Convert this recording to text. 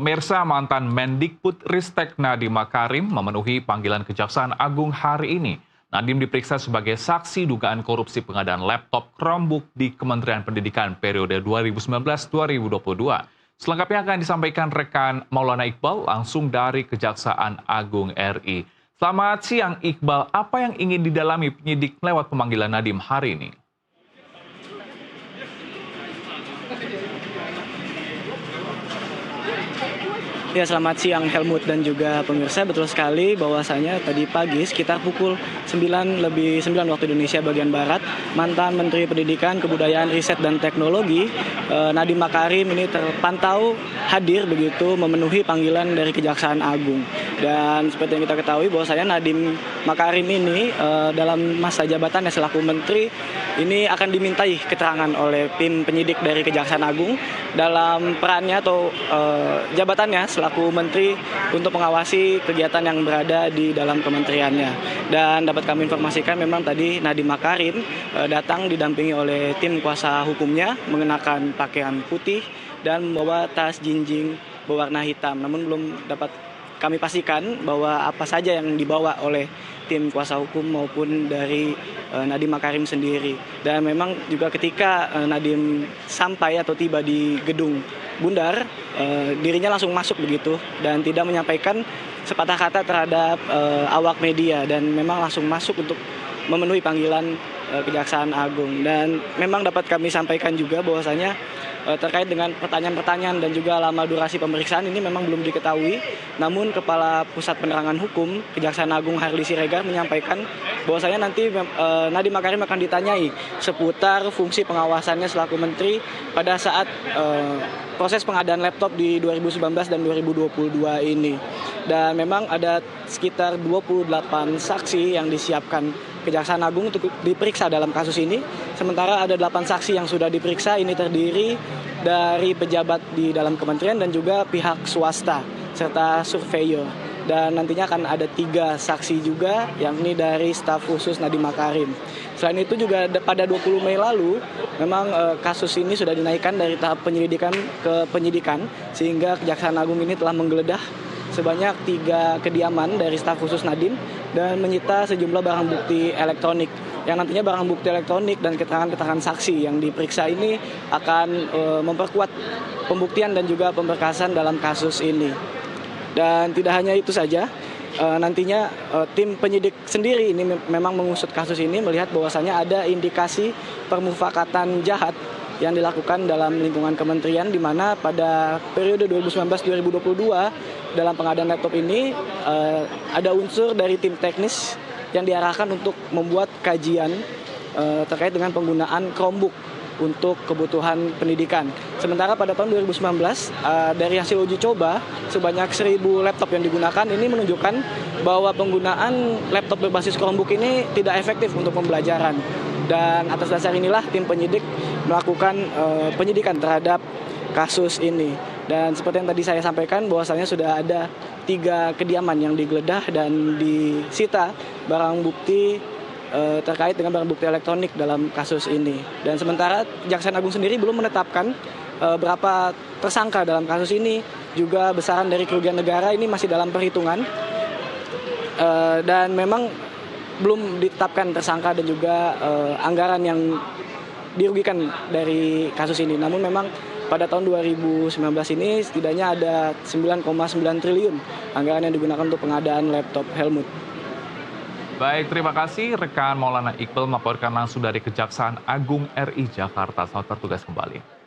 Pemirsa, mantan Mendikbudristek Nadiem Makarim memenuhi panggilan Kejaksaan Agung hari ini. Nadiem diperiksa sebagai saksi dugaan korupsi pengadaan laptop Chromebook di Kementerian Pendidikan periode 2019-2022. Selengkapnya akan disampaikan rekan Maulana Iqbal langsung dari Kejaksaan Agung RI. Selamat siang Iqbal, apa yang ingin didalami penyidik lewat pemanggilan Nadiem hari ini? Ya, selamat siang Helmut dan juga pemirsa. Betul sekali bahwasanya tadi pagi sekitar pukul 9:09 waktu Indonesia bagian Barat, mantan Menteri Pendidikan, Kebudayaan, Riset dan Teknologi Nadiem Makarim ini terpantau hadir begitu memenuhi panggilan dari Kejaksaan Agung. Dan seperti yang kita ketahui bahwasanya Nadiem Makarim ini dalam masa jabatannya selaku menteri ini akan dimintai keterangan oleh tim penyidik dari Kejaksaan Agung dalam perannya atau jabatannya selaku menteri untuk mengawasi kegiatan yang berada di dalam kementeriannya. Dan dapat kami informasikan memang tadi Nadiem Makarim datang didampingi oleh tim kuasa hukumnya mengenakan pakaian putih dan membawa tas jinjing berwarna hitam. Namun belum dapat kami pastikan bahwa apa saja yang dibawa oleh tim kuasa hukum maupun dari Nadiem Makarim sendiri. Dan memang juga ketika Nadiem sampai atau tiba di gedung Bundar, dirinya langsung masuk begitu dan tidak menyampaikan sepatah kata terhadap awak media dan memang langsung masuk untuk memenuhi panggilan Kejaksaan Agung. Dan memang dapat kami sampaikan juga bahwasanya terkait dengan pertanyaan-pertanyaan dan juga lama durasi pemeriksaan ini memang belum diketahui. Namun Kepala Pusat Penerangan Hukum Kejaksaan Agung Harli Siregar menyampaikan bahwasanya nanti Nadiem Makarim akan ditanyai seputar fungsi pengawasannya selaku menteri pada saat proses pengadaan laptop di 2019 dan 2022 ini. Dan memang ada sekitar 28 saksi yang disiapkan Kejaksaan Agung untuk diperiksa dalam kasus ini. Sementara ada 8 saksi yang sudah diperiksa, ini terdiri dari pejabat di dalam kementerian dan juga pihak swasta serta surveyor. Dan nantinya akan ada 3 saksi juga, yakni dari staf khusus Nadiem Makarim. Selain itu juga pada 20 Mei lalu, memang kasus ini sudah dinaikkan dari tahap penyelidikan ke penyidikan, sehingga Kejaksaan Agung ini telah menggeledah sebanyak 3 kediaman dari staf khusus Nadiem dan menyita sejumlah barang bukti elektronik. Yang nantinya barang bukti elektronik dan keterangan-keterangan saksi yang diperiksa ini akan memperkuat pembuktian dan juga pemberkasan dalam kasus ini. Dan tidak hanya itu saja, nantinya tim penyidik sendiri ini memang mengusut kasus ini melihat bahwasanya ada indikasi permufakatan jahat yang dilakukan dalam lingkungan kementerian, di mana pada periode 2019-2022 dalam pengadaan laptop ini ada unsur dari tim teknis yang diarahkan untuk membuat kajian terkait dengan penggunaan Chromebook untuk kebutuhan pendidikan. Sementara pada tahun 2019 dari hasil uji coba sebanyak 1.000 laptop yang digunakan ini menunjukkan bahwa penggunaan laptop berbasis Chromebook ini tidak efektif untuk pembelajaran. Dan atas dasar inilah tim penyidik melakukan penyidikan terhadap kasus ini. Dan seperti yang tadi saya sampaikan bahwasanya sudah ada 3 kediaman yang digeledah dan disita barang bukti terkait dengan barang bukti elektronik dalam kasus ini. Dan sementara Kejaksaan Agung sendiri belum menetapkan berapa tersangka dalam kasus ini, juga besaran dari kerugian negara ini masih dalam perhitungan. Dan memang belum ditetapkan tersangka dan juga anggaran yang dirugikan dari kasus ini. Namun memang pada tahun 2019 ini setidaknya ada 9,9 triliun anggaran yang digunakan untuk pengadaan laptop, Helmut. Baik, terima kasih rekan Maulana Iqbal melaporkan langsung dari Kejaksaan Agung RI Jakarta. Selamat bertugas kembali.